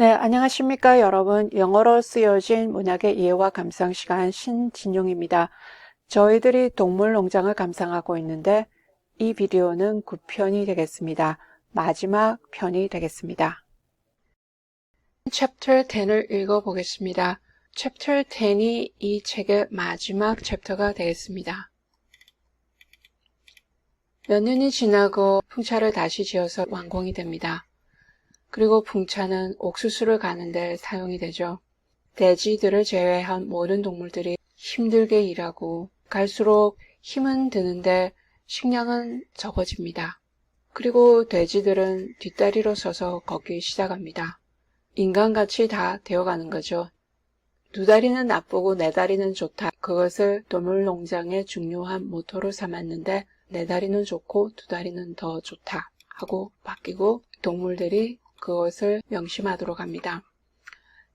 네, 안녕하십니까, 여러분. 영어로 쓰여진 문학의 이해와 감상 시간 신진용입니다. 저희들이 동물농장을 감상하고 있는데 이 비디오는 9편이 되겠습니다. 마지막 편이 되겠습니다. 챕터 10을 읽어보겠습니다. 챕터 10이 이 책의 마지막 챕터가 되겠습니다. 몇 년이 지나고 풍차를 다시 지어서 완공이 됩니다. 그리고 풍차는 옥수수를 가는데 사용이 되죠. 돼지들을 제외한 모든 동물들이 힘들게 일하고 갈수록 힘은 드는데 식량은 적어집니다. 그리고 돼지들은 뒷다리로 서서 걷기 시작합니다. 인간같이 다 되어가는 거죠. 두 다리는 나쁘고 네 다리는 좋다. 그것을 동물농장의 중요한 모토로 삼았는데 네 다리는 좋고 두 다리는 더 좋다 하고 바뀌고 동물들이 그것을 명심하도록 합니다.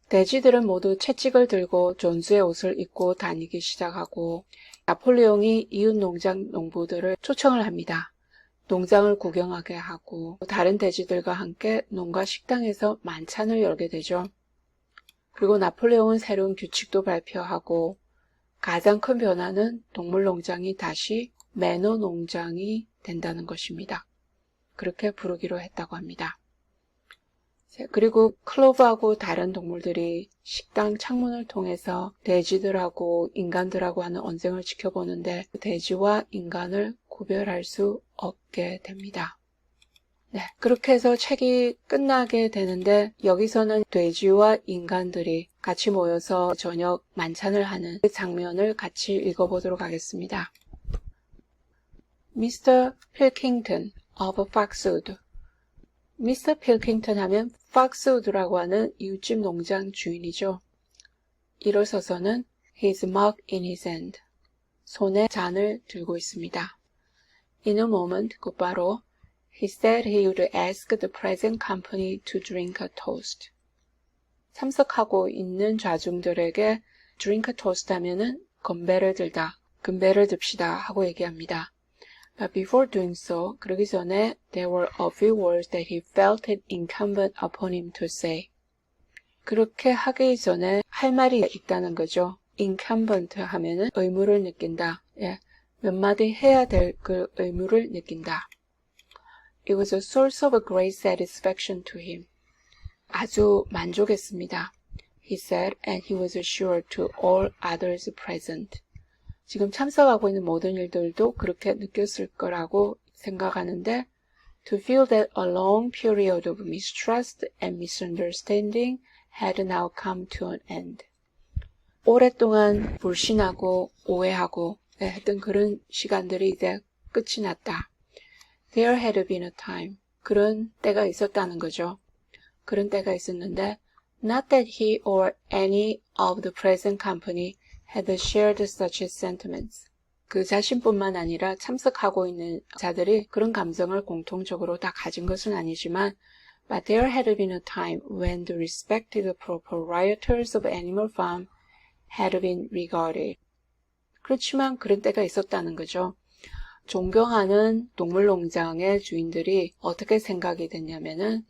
돼지들은 모두 채찍을 들고 존스의 옷을 입고 다니기 시작하고 나폴레옹이 이웃 농장 농부들을 초청을 합니다. 농장을 구경하게 하고 다른 돼지들과 함께 농가 식당에서 만찬을 열게 되죠. 그리고 나폴레옹은 새로운 규칙도 발표하고 가장 큰 변화는 동물농장이 다시 매너 농장이 된다는 것입니다. 그렇게 부르기로 했다고 합니다. 그리고 클로브하고 다른 동물들이 식당 창문을 통해서 돼지들하고 인간들하고 하는 언쟁을 지켜보는데 돼지와 인간을 구별할 수 없게 됩니다. 네, 그렇게 해서 책이 끝나게 되는데 여기서는 돼지와 인간들이 같이 모여서 저녁 만찬을 하는 그 장면을 같이 읽어보도록 하겠습니다. Mr. Pilkington of Foxwood. 미스터 필킹턴 하면 팍스우드라고 하는 이웃집 농장 주인이죠. 일어서서는 his mug in his hand. 손에 잔을 들고 있습니다. In a moment, 곧바로 he said he would ask the present company to drink a toast. 참석하고 있는 좌중들에게 drink a toast 하면은 건배를 들다, 금배를 듭시다 하고 얘기합니다. But before doing so, 그러기 전에 there were a few words that he felt it incumbent upon him to say. 그렇게 하기 전에 할 말이 있다는 거죠. incumbent 하면은 의무를 느낀다. 예, 몇 마디 해야 될 그 의무를 느낀다. It was a source of great satisfaction to him. 아주 만족했습니다. He said, and he was assured to all others present. 지금 참석하고 있는 모든 일들도 그렇게 느꼈을 거라고 생각하는데 to feel that a long period of mistrust and misunderstanding had now come to an end. 오랫동안 불신하고 오해하고 했던 그런 시간들이 이제 끝이 났다. There had been a time. 그런 때가 있었다는 거죠. 그런 때가 있었는데 not that he or any of the present company had shared such sentiments. 그 자신뿐만 아니라 참석하고 있는 자들이 그런 감정을 공통적으로 다 가진 것은 아니지만 but there had been a time when the respected proprietors of Animal Farm had been regarded. 그렇지만 그런 때가 있었다는 거죠. 존경하는 동물농장의 주인들이 어떻게 생각이 됐냐면은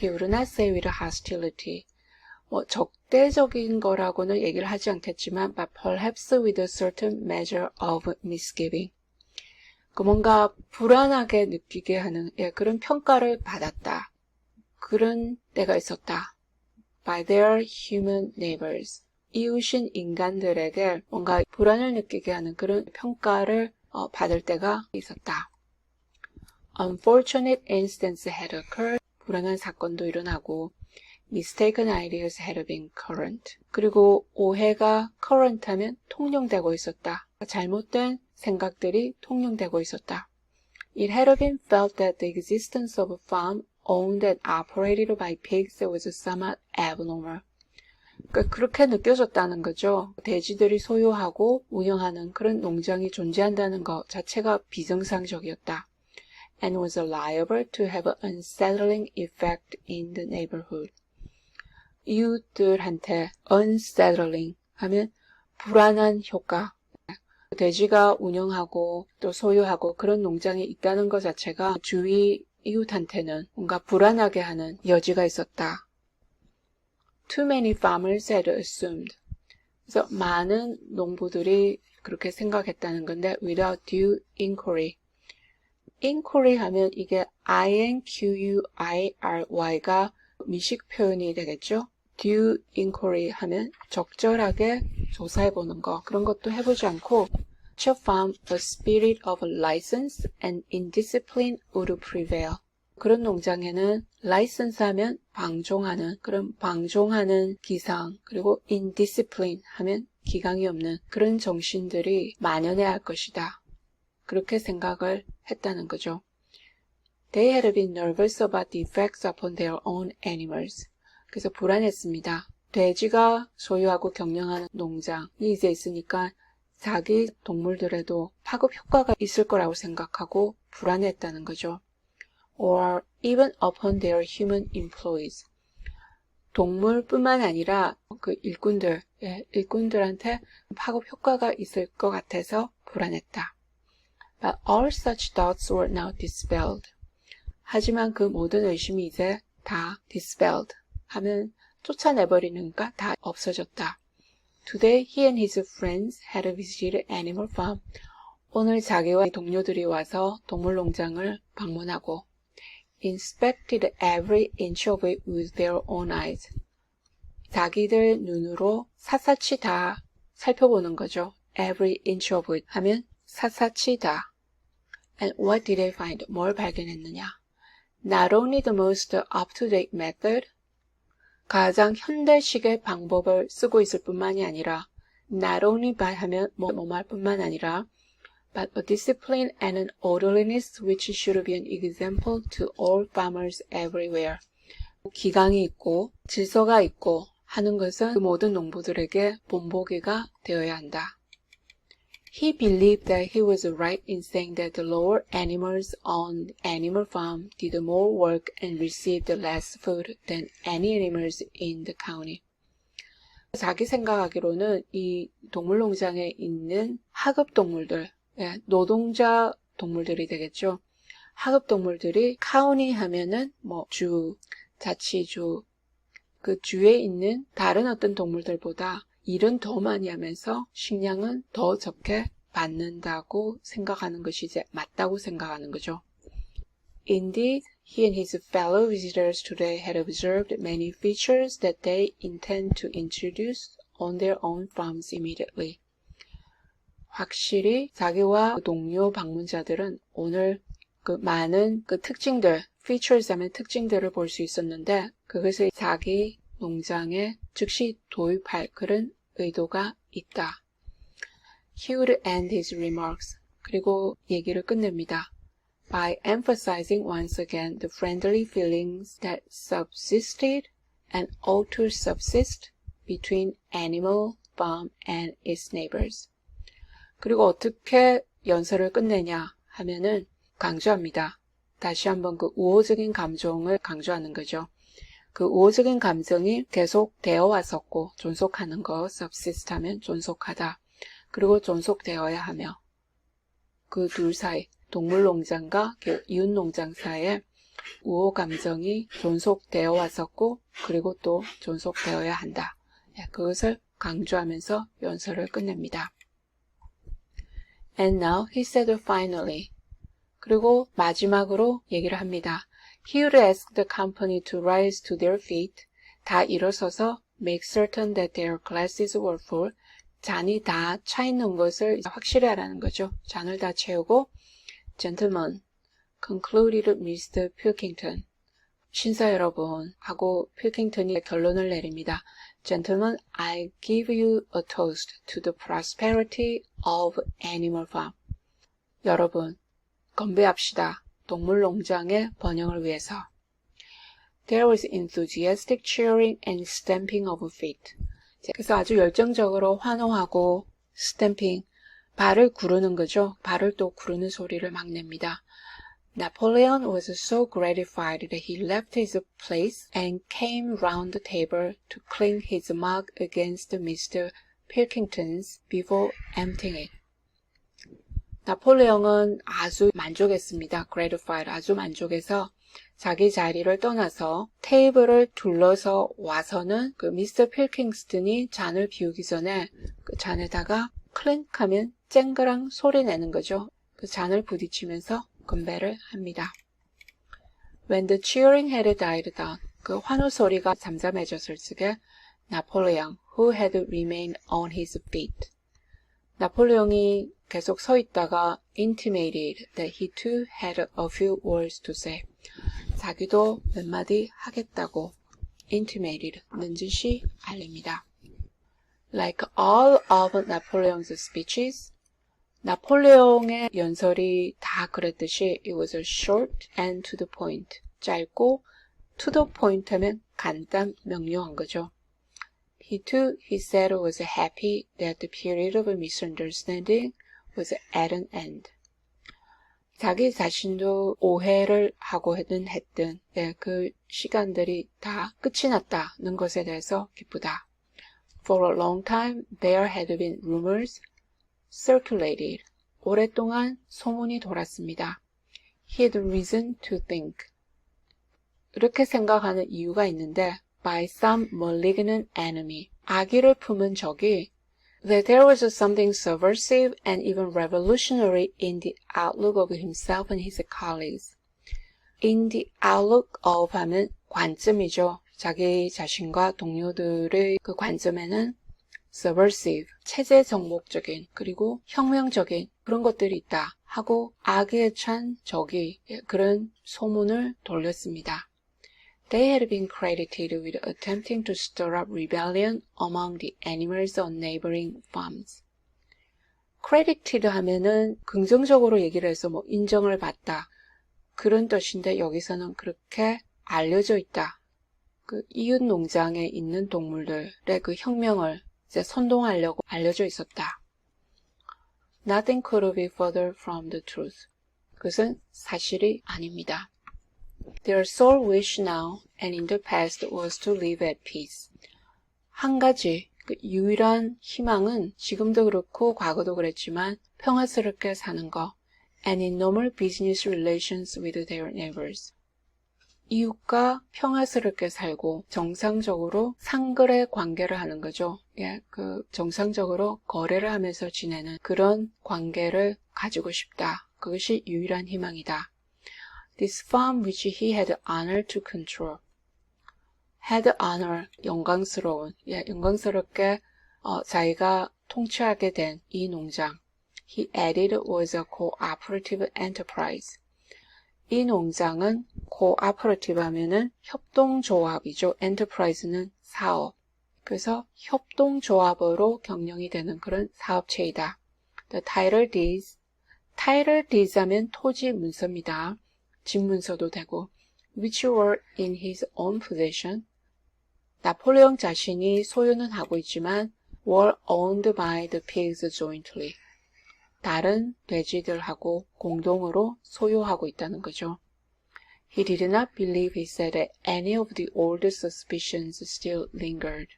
he would not say with hostility. 적대적인 거라고는 얘기를 하지 않겠지만 but perhaps with a certain measure of misgiving. 뭔가 불안하게 느끼게 하는 그런 평가를 받았다. 그런 때가 있었다. By their human neighbors. 이웃인 인간들에게 뭔가 불안을 느끼게 하는 그런 평가를 받을 때가 있었다. Unfortunate incidents had occurred. 불안한 사건도 일어나고 mistaken ideas had been current. 그리고 오해가 current 하면 통용되고 있었다. 잘못된 생각들이 통용되고 있었다. It had been felt that the existence of a farm owned and operated by pigs was somewhat abnormal. 그렇게 느껴졌다는 거죠. 돼지들이 소유하고 운영하는 그런 농장이 존재한다는 것 자체가 비정상적이었다. And was liable to have an unsettling effect in the neighborhood. 이웃들한테 unsettling 하면 불안한 효과. 돼지가 운영하고 또 소유하고 그런 농장이 있다는 것 자체가 주위 이웃한테는 뭔가 불안하게 하는 여지가 있었다. too many farmers had assumed. 그래서 많은 농부들이 그렇게 생각했다는 건데 without due inquiry. inquiry 하면 이게 inquiry가 미식 표현이 되겠죠. due inquiry 하면 적절하게 조사해보는 거. 그런 것도 해보지 않고 found a spirit of license and indiscipline would prevail. 그런 농장에는 라이선스 하면 방종하는, 그런 방종하는 기상, 그리고 indiscipline 하면 기강이 없는 그런 정신들이 만연해야 할 것이다. 그렇게 생각을 했다는 거죠. They had been nervous about the effects upon their own animals. 그래서 불안했습니다. 돼지가 소유하고 경영하는 농장이 이제 있으니까 자기 동물들에도 파급 효과가 있을 거라고 생각하고 불안했다는 거죠. Or even upon their human employees. 동물뿐만 아니라 그 일꾼들한테 파급 효과가 있을 것 같아서 불안했다. But all such doubts were now dispelled. 하지만 그 모든 의심이 이제 다 dispelled 하면 쫓아내버리니까 다 없어졌다. Today he and his friends had visited Animal Farm. 오늘 자기와 동료들이 와서 동물농장을 방문하고 inspected every inch of it with their own eyes. 자기들 눈으로 샅샅이 다 살펴보는 거죠. Every inch of it 하면 샅샅이 다. And what did they find? 뭘 발견했느냐? Not only the most up-to-date method, 가장 현대식의 방법을 쓰고 있을 뿐만이 아니라 not only by 하면 뭐할 뿐만 아니라 but a discipline and an orderliness which should be an example to all farmers everywhere. 기강이 있고 질서가 있고 하는 것은 그 모든 농부들에게 본보기가 되어야 한다. He believed that he was right in saying that the lower animals on Animal Farm did more work and received less food than any animals in the county. 자기 생각하기로는 이 동물농장에 있는 하급 동물들, 노동자 동물들이 되겠죠. 하급 동물들이 카우니 하면은 주, 자치주, 그 주에 있는 다른 어떤 동물들보다 일은 더 많이 하면서 식량은 더 적게 받는다고 생각하는 것이 이제 맞다고 생각하는 거죠. Indeed, he and his fellow visitors today had observed many features that they intend to introduce on their own farms immediately. 확실히 자기와 동료 방문자들은 오늘 그 많은 그 특징들, features 하면 특징들을 볼 수 있었는데 그것을 자기 농장에 즉시 도입할 그런 의도가 있다. He would end his remarks. 그리고 얘기를 끝냅니다. By emphasizing once again the friendly feelings that subsisted and ought to subsist between Animal Farm and its neighbors. 그리고 어떻게 연설을 끝내냐 하면은 강조합니다. 다시 한번 그 우호적인 감정을 강조하는 거죠. 그 우호적인 감정이 계속 되어 왔었고 존속하는 거, subsist 하면 존속하다. 그리고 존속되어야 하며 그 둘 사이, 동물농장과 이웃농장 사이에 우호 감정이 존속되어 왔었고 그리고 또 존속되어야 한다. 그것을 강조하면서 연설을 끝냅니다. And now he said finally. 그리고 마지막으로 얘기를 합니다. He would ask the company to rise to their feet. 다 일어서서 make certain that their glasses were full. 잔이 다 차 있는 것을 확실히 하라는 거죠. 잔을 다 채우고 Gentlemen, concluded Mr. Pilkington. 신사 여러분 하고 필킹턴이 결론을 내립니다. Gentlemen, I give you a toast to the prosperity of Animal Farm. 여러분, 건배합시다. 동물농장의 번영을 위해서. There was enthusiastic cheering and stamping of feet. 그래서 아주 열정적으로 환호하고 stamping, 발을 구르는 거죠. 발을 또 구르는 소리를 막 냅니다. Napoleon was so gratified that he left his place and came round the table to clink his mug against Mr. Pilkington's before emptying it. 나폴레옹은 아주 만족했습니다. gratified, 아주 만족해서 자기 자리를 떠나서 테이블을 둘러서 와서는 그 미스터 필킹스턴이 잔을 비우기 전에 그 잔에다가 클랭하면 쨍그랑 소리 내는 거죠. 그 잔을 부딪히면서 건배를 합니다. When the cheering had died down, 그 환호 소리가 잠잠해졌을 적에 나폴레옹, who had remained on his feet. 나폴레옹이 계속 서 있다가 intimated that he too had a few words to say. 자기도 몇 마디 하겠다고 intimated 는 뜻이 알립니다. Like all of Napoleon's speeches, 나폴레옹의 연설이 다 그랬듯이 it was short and to the point. 짧고 to the point 하면 간단 명료한 거죠. He said was happy that the period of misunderstanding was at an end. 자기 자신도 오해를 하고 했든 그 시간들이 다 끝이 났다는 것에 대해서 기쁘다. For a long time there had been rumors circulated. 오랫동안 소문이 돌았습니다. He had reason to think. 이렇게 생각하는 이유가 있는데 by some malignant enemy. 악의를 품은 적이 that there was something subversive and even revolutionary in the outlook of himself and his colleagues. In the outlook of 하면 관점이죠. 자기 자신과 동료들의 그 관점에는 subversive, 체제 정복적인 그리고 혁명적인 그런 것들이 있다 하고 악에 찬 적이 그런 소문을 돌렸습니다. They had been credited with attempting to stir up rebellion among the animals on neighboring farms. credited 하면은 긍정적으로 얘기를 해서 뭐 인정을 받다 그런 뜻인데 여기서는 그렇게 알려져 있다. 그 이웃 농장에 있는 동물들의 그 혁명을 이제 선동하려고 알려져 있었다. Nothing could be further from the truth. 그것은 사실이 아닙니다. Their sole wish now and in the past was to live at peace. 한 가지 그 유일한 희망은 지금도 그렇고 과거도 그랬지만 평화스럽게 사는 거 and in normal business relations with their neighbors. 이웃과 평화스럽게 살고 정상적으로 상거래 관계를 하는 거죠. 그 정상적으로 거래를 하면서 지내는 그런 관계를 가지고 싶다. 그것이 유일한 희망이다. This farm which he had honor to control. had honor, 영광스러운, 영광스럽게 자기가 통치하게 된 이 농장. He added was a cooperative enterprise. 이 농장은 cooperative 하면은 협동조합이죠. enterprise는 사업. 그래서 협동조합으로 경영이 되는 그런 사업체이다. The title deeds 하면 토지 문서입니다. 집문서도 되고 which were in his own possession. 나폴레옹 자신이 소유는 하고 있지만 were owned by the pigs jointly. 다른 돼지들하고 공동으로 소유하고 있다는 거죠. He did not believe he said that any of the old suspicions still lingered.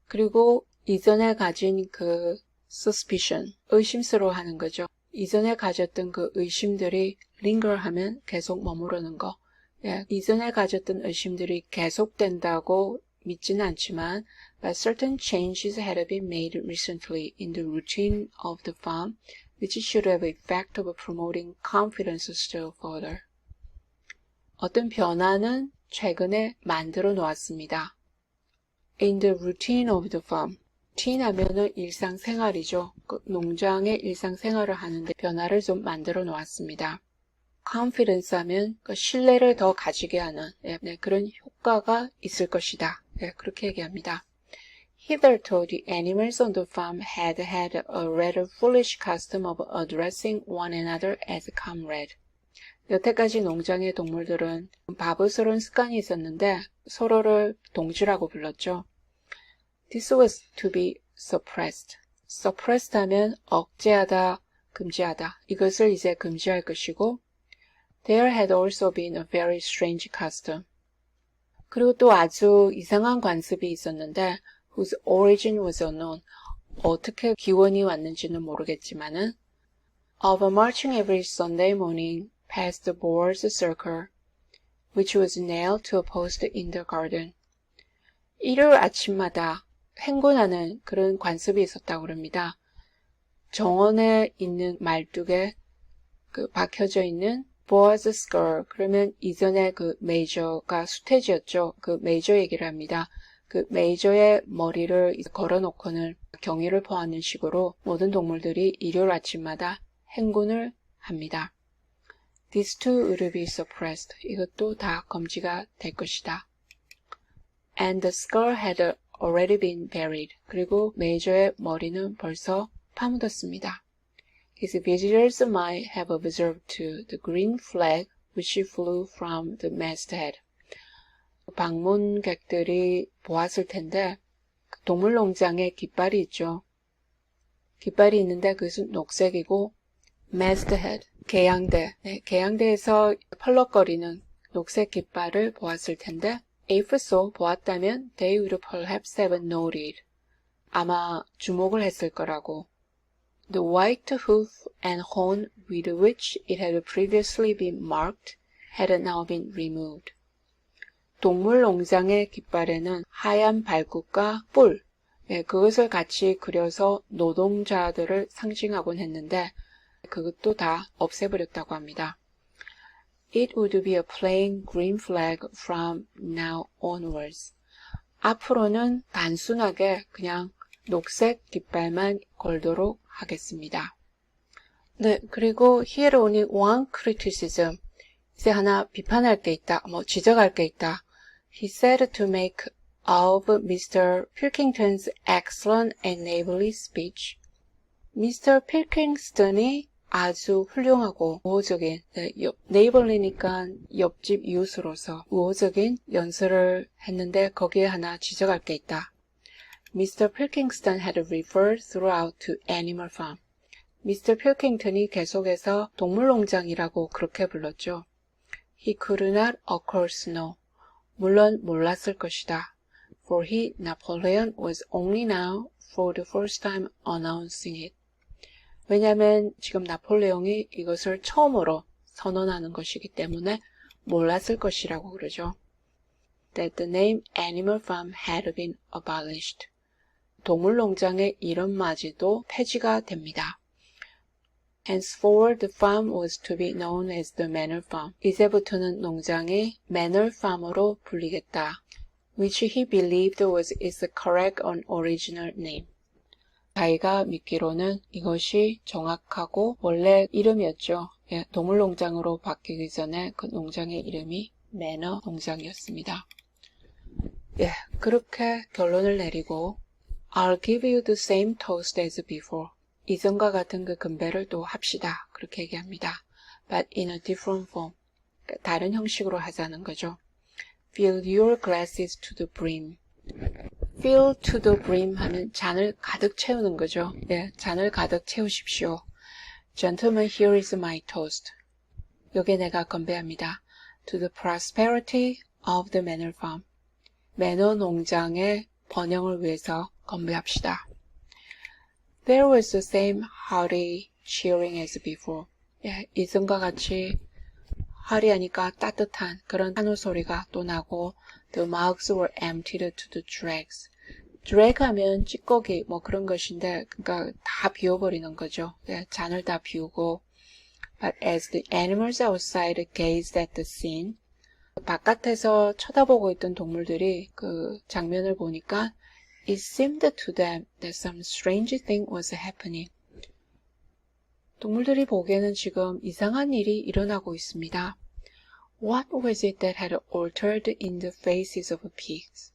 그리고 이전에 가진 그 suspicion, 의심스러워하는 거죠. 이전에 가졌던 그 의심들이 linger 하면 계속 머무르는 거. 이전에 가졌던 의심들이 계속된다고 믿지는 않지만 but certain changes had been made recently in the routine of the farm which should have the effect of promoting confidence still further. 어떤 변화는 최근에 만들어 놓았습니다. In the routine of the farm. routine 하면은 일상생활이죠. 그 농장의 일상생활을 하는데 변화를 좀 만들어 놓았습니다. confidence 하면 그 신뢰를 더 가지게 하는 그런 효과가 있을 것이다. 그렇게 얘기합니다. Hitherto the animals on the farm had had a rather foolish custom of addressing one another as comrade. 여태까지 농장의 동물들은 바보스러운 습관이 있었는데 서로를 동지라고 불렀죠. This was to be suppressed. suppressed 하면 억제하다, 금지하다. 이것을 이제 금지할 것이고 There had also been a very strange custom. 그리고 또 아주 이상한 관습이 있었는데 whose origin was unknown. 어떻게 기원이 왔는지는 모르겠지만은 of marching every Sunday morning past the boar's circle which was nailed to a post in the garden. 일요일 아침마다 횡군하는 그런 관습이 있었다고 그럽니다. 정원에 있는 말뚝에 박혀져 있는 Boaz skull, 그러면 이전에 그 메이저가 수태지였죠. 그 메이저 얘기를 합니다. 그 메이저의 머리를 걸어놓고는 경의를 표하는 식으로 모든 동물들이 일요일 아침마다 행군을 합니다. These two will be suppressed. 이것도 다 금지가 될 것이다. And the skull had already been buried. 그리고 메이저의 머리는 벌써 파묻었습니다. His visitors might have observed too the green flag which flew from the masthead. 방문객들이 보았을 텐데 동물농장에 깃발이 있죠. 깃발이 있는데 그것은 녹색이고 masthead, 개양대, 개양대에서 펄럭거리는 녹색 깃발을 보았을 텐데 if so, 보았다면 they would perhaps have noted. 아마 주목을 했을 거라고. The white hoof and horn with which it had previously been marked had now been removed. 동물농장의 깃발에는 하얀 발굽과 뿔, 그것을 같이 그려서 노동자들을 상징하곤 했는데 그것도 다 없애버렸다고 합니다. It would be a plain green flag from now onwards. 앞으로는 단순하게 그냥 녹색 깃발만 걸도록 하겠습니다. 네, 그리고 here only one criticism. 이제 하나 비판할 게 있다, 지적할 게 있다. He said to make of Mr. Pilkington's excellent and neighborly speech. Mr. Pilkingston이 아주 훌륭하고 우호적인, neighborly니까 옆집 이웃으로서 우호적인 연설을 했는데 거기에 하나 지적할 게 있다. Mr. Pilkingston had referred throughout to Animal Farm. Mr. Pilkington이 계속해서 동물농장이라고 그렇게 불렀죠. He could not of course know. 물론 몰랐을 것이다. For he, Napoleon, was only now for the first time announcing it. 왜냐하면 지금 나폴레옹이 이것을 처음으로 선언하는 것이기 때문에 몰랐을 것이라고 그러죠. That the name Animal Farm had been abolished. 동물농장의 이름마저도 폐지가 됩니다. Henceforward the farm was to be known as the Manor Farm. 이제부터는 농장이 Manor Farm으로 불리겠다. Which he believed was its correct and original name. 자기가 믿기로는 이것이 정확하고 원래 이름이었죠. 동물농장으로 바뀌기 전에 그 농장의 이름이 매너 농장이었습니다. 그렇게 결론을 내리고 I'll give you the same toast as before. 이전과 같은 그 건배를 또 합시다. 그렇게 얘기합니다. But in a different form. 다른 형식으로 하자는 거죠. Fill your glasses to the brim. Fill to the brim 하면 잔을 가득 채우는 거죠. 잔을 가득 채우십시오. Gentlemen, here is my toast. 여기에 내가 건배합니다. To the prosperity of the Manor Farm. 매너 농장의 번영을 위해서 건배합시다. There was the same hearty cheering as before. 이전과 같이 하리하니까 따뜻한 그런 한우 소리가 또 나고 The mugs were emptied to the dregs. drag 하면 찌꺼기 그런 것인데 그러니까 다 비워버리는 거죠. 잔을 다 비우고 But as the animals outside gazed at the scene, 바깥에서 쳐다보고 있던 동물들이 그 장면을 보니까 It seemed to them that some strange thing was happening. 동물들이 보기에는 지금 이상한 일이 일어나고 있습니다. What was it that had altered in the faces of pigs?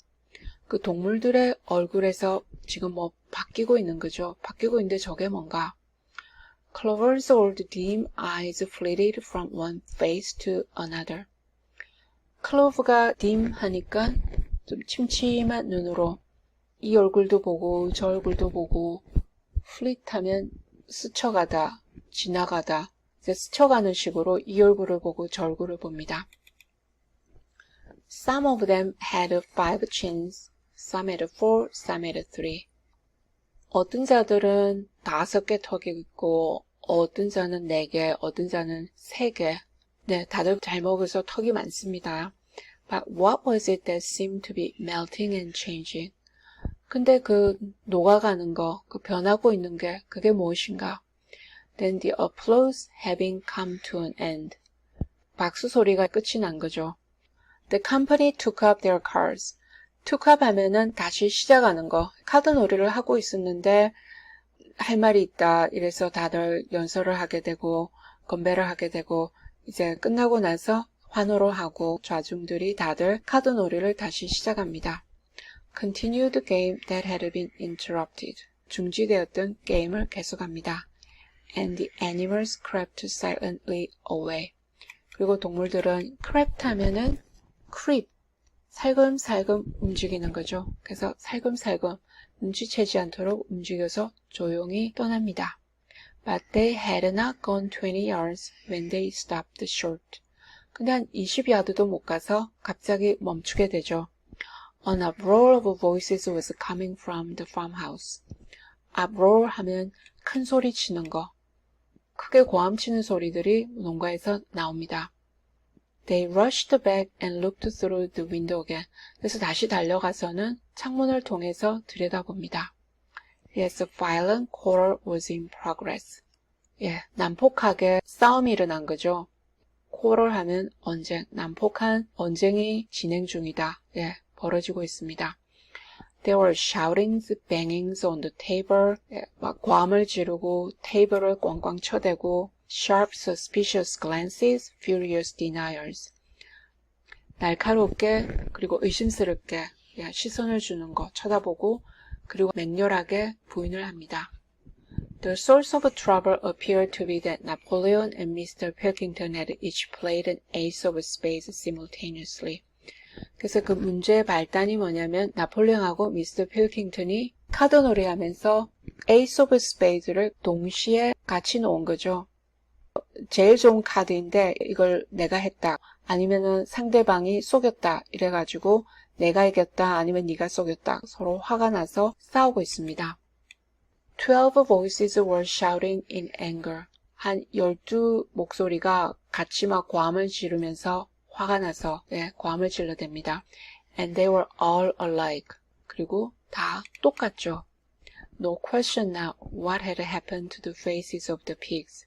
그 동물들의 얼굴에서 지금 바뀌고 있는 거죠. 바뀌고 있는데 저게 뭔가? Clover's old dim eyes flitted from one face to another. 클로브가 dim 하니까 좀 침침한 눈으로 이 얼굴도 보고 저 얼굴도 보고 flit 하면 스쳐가다, 지나가다 이제 스쳐가는 식으로 이 얼굴을 보고 저 얼굴을 봅니다. Some of them had 5 chins, some had 4, some had 3. 어떤 자들은 5개 턱이 있고 어떤 자는 4개, 어떤 자는 3개. 네, 다들 잘 먹어서 턱이 많습니다. But what was it that seemed to be melting and changing? 근데 그 녹아가는 거, 그 변하고 있는 게 그게 무엇인가? Then the applause having come to an end. 박수 소리가 끝이 난 거죠. The company took up their cards. took up 하면은 다시 시작하는 거. 카드 놀이를 하고 있었는데 할 말이 있다. 이래서 다들 연설을 하게 되고 건배를 하게 되고 이제 끝나고 나서 환호를 하고 좌중들이 다들 카드 놀이를 다시 시작합니다. Continued the game that had been interrupted. 중지되었던 게임을 계속합니다. And the animals crept silently away. 그리고 동물들은 crept 하면은 creep, 살금살금 움직이는 거죠. 그래서 살금살금 눈치채지 않도록 움직여서 조용히 떠납니다. But they had not gone 20 yards when they stopped short. 근데 한 20야드도 못 가서 갑자기 멈추게 되죠. An uproar of voices was coming from the farmhouse. uproar 하면 큰 소리 치는 거. 크게 고함치는 소리들이 농가에서 나옵니다. They rushed back and looked through the window again. 그래서 다시 달려가서는 창문을 통해서 들여다봅니다. Yes, a violent quarrel was in progress. 예, 난폭하게 싸움이 일어난 거죠. quarrel 하면 언쟁, 난폭한 언쟁이 진행 중이다. 예, 벌어지고 있습니다. There were shoutings, bangings on the table. 예, 막 고함을 지르고 테이블을 꽝꽝 쳐대고 sharp, suspicious glances, furious denials. 날카롭게 그리고 의심스럽게 예, 시선을 주는 거 쳐다보고 그리고 맹렬하게 부인을 합니다. The source of trouble appeared to be that Napoleon and Mr. Pilkington had each played an ace of spades simultaneously. 그래서 그 문제의 발단이 뭐냐면 나폴레옹하고 미스터 필킹턴이 카드놀이 하면서 에이스 오브 스페이드를 동시에 같이 놓은 거죠. 제일 좋은 카드인데 이걸 내가 했다. 아니면은 상대방이 속였다. 이래가지고 내가 이겼다. 아니면 네가 속였다. 서로 화가 나서 싸우고 있습니다. 12 voices were shouting in anger. 한 12 목소리가 같이 막 고함을 지르면서 화가 나서 네, 고함을 질러댑니다. And they were all alike. 그리고 다 똑같죠. No question now what had happened to the faces of the pigs.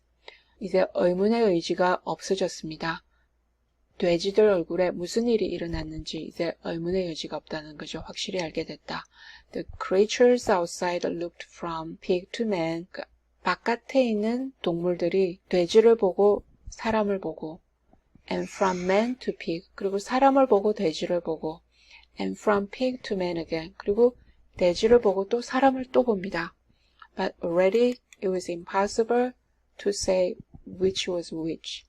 이제 의문의 의지가 없어졌습니다. 돼지들 얼굴에 무슨 일이 일어났는지 이제 의문의 여지가 없다는 거죠. 확실히 알게 됐다. The creatures outside looked from pig to man. 그 바깥에 있는 동물들이 돼지를 보고 사람을 보고 and from man to pig. 그리고 사람을 보고 돼지를 보고 and from pig to man again. 그리고 돼지를 보고 또 사람을 또 봅니다. But already it was impossible to say which was which.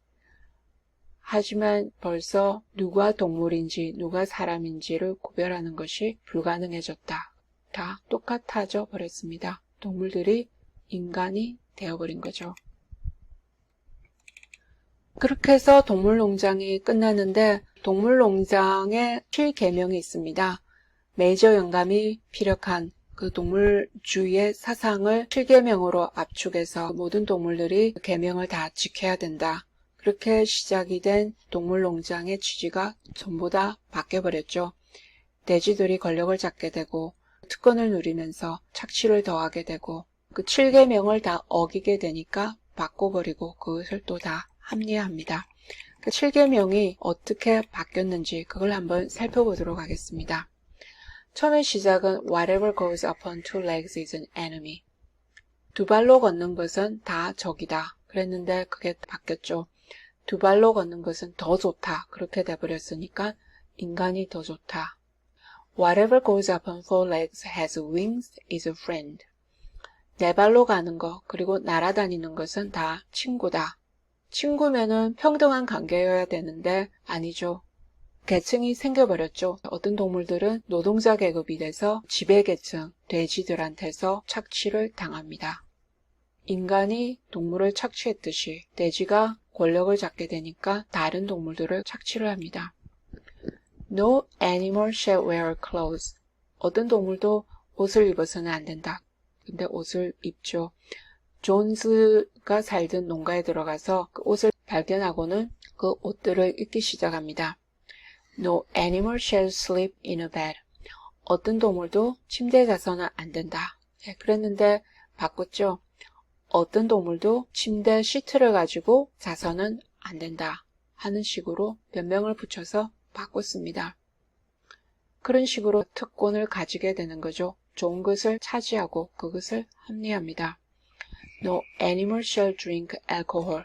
하지만 벌써 누가 동물인지 누가 사람인지를 구별하는 것이 불가능해졌다. 다 똑같아져 버렸습니다. 동물들이 인간이 되어버린 거죠. 그렇게 해서 동물농장이 끝나는데 동물농장에 7계명이 있습니다. 메이저 영감이 피력한 그 동물주의의 사상을 7계명으로 압축해서 모든 동물들이 계명을 다 지켜야 된다. 그렇게 시작이 된 동물농장의 취지가 전부 다 바뀌어버렸죠. 돼지들이 권력을 잡게 되고 특권을 누리면서 착취를 더하게 되고 그 7계명을 다 어기게 되니까 바꿔버리고 그것을 또 다 합리화합니다. 그 7계명이 어떻게 바뀌었는지 그걸 한번 살펴보도록 하겠습니다. 처음에 시작은 Whatever goes upon two legs is an enemy. 두 발로 걷는 것은 다 적이다. 그랬는데 그게 바뀌었죠. 두 발로 걷는 것은 더 좋다. 그렇게 돼버렸으니까 인간이 더 좋다. Whatever goes upon four legs has wings is a friend. 네 발로 가는 거 그리고 날아다니는 것은 다 친구다. 친구면은 평등한 관계여야 되는데 아니죠. 계층이 생겨버렸죠. 어떤 동물들은 노동자 계급이 돼서 지배계층, 돼지들한테서 착취를 당합니다. 인간이 동물을 착취했듯이 돼지가 권력을 잡게 되니까 다른 동물들을 착취를 합니다. No animal shall wear clothes. 어떤 동물도 옷을 입어서는 안 된다. 근데 옷을 입죠. 존스가 살던 농가에 들어가서 그 옷을 발견하고는 그 옷들을 읽기 시작합니다. No animal shall sleep in a bed. 어떤 동물도 침대에 자서는 안 된다. 예, 그랬는데 바꿨죠. 어떤 동물도 침대 시트를 가지고 자서는 안 된다 하는 식으로 변명을 붙여서 바꿨습니다. 그런 식으로 특권을 가지게 되는 거죠. 좋은 것을 차지하고 그것을 합리합니다. No animal shall drink alcohol.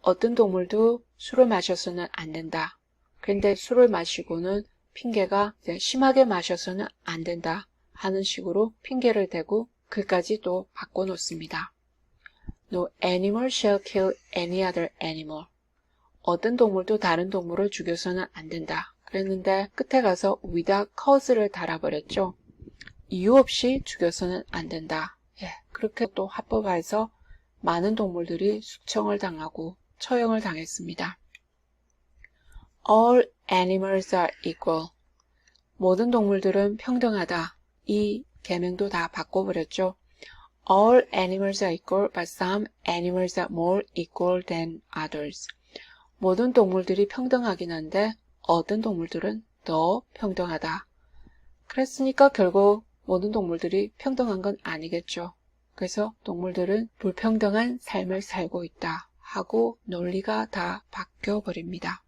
어떤 동물도 술을 마셔서는 안 된다. 그런데 술을 마시고는 핑계가 심하게 마셔서는 안 된다 하는 식으로 핑계를 대고 글까지 또 바꿔놓습니다. No animal shall kill any other animal. 어떤 동물도 다른 동물을 죽여서는 안 된다. 그랬는데 끝에 가서 without cause를 달아버렸죠. 이유 없이 죽여서는 안 된다. 예, 그렇게 또 합법화해서 많은 동물들이 숙청을 당하고 처형을 당했습니다. All animals are equal. 모든 동물들은 평등하다. 이 계명도 다 바꿔버렸죠. All animals are equal, but some animals are more equal than others. 모든 동물들이 평등하긴 한데 어떤 동물들은 더 평등하다. 그랬으니까 결국 모든 동물들이 평등한 건 아니겠죠. 그래서 동물들은 불평등한 삶을 살고 있다 하고 논리가 다 바뀌어버립니다.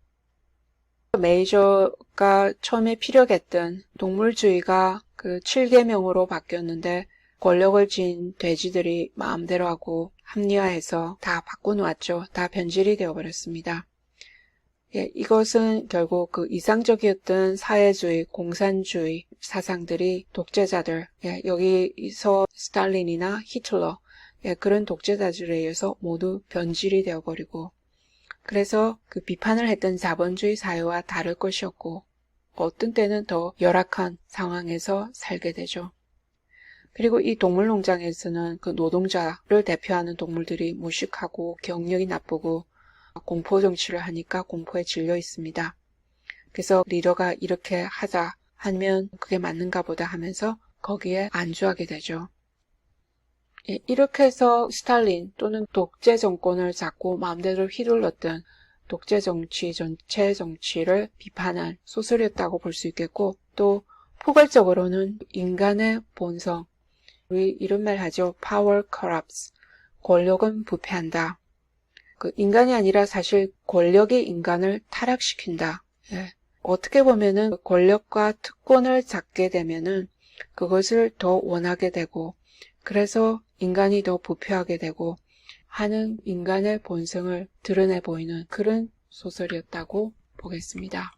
메이저가 처음에 피력했던 동물주의가 그 7계명으로 바뀌었는데 권력을 쥔 돼지들이 마음대로 하고 합리화해서 다 바꿔놓았죠. 다 변질이 되어버렸습니다. 예, 이것은 결국 그 이상적이었던 사회주의, 공산주의 사상들이 독재자들, 예, 여기서 스탈린이나 히틀러, 예, 그런 독재자들에 의해서 모두 변질이 되어버리고, 그래서 그 비판을 했던 자본주의 사회와 다를 것이었고, 어떤 때는 더 열악한 상황에서 살게 되죠. 그리고 이 동물농장에서는 그 노동자를 대표하는 동물들이 무식하고 경력이 나쁘고 공포 정치를 하니까 공포에 질려 있습니다. 그래서 리더가 이렇게 하자 하면 그게 맞는가 보다 하면서 거기에 안주하게 되죠. 예, 이렇게 해서 스탈린 또는 독재 정권을 잡고 마음대로 휘둘렀던 독재 정치, 전체 정치를 비판한 소설이었다고 볼 수 있겠고, 또 포괄적으로는 인간의 본성, 우리 이런 말 하죠. Power corrupts. 권력은 부패한다. 그 인간이 아니라 사실 권력이 인간을 타락시킨다. 예. 어떻게 보면은 권력과 특권을 잡게 되면은 그것을 더 원하게 되고, 그래서 인간이 더 부패하게 되고 하는 인간의 본성을 드러내 보이는 그런 소설이었다고 보겠습니다.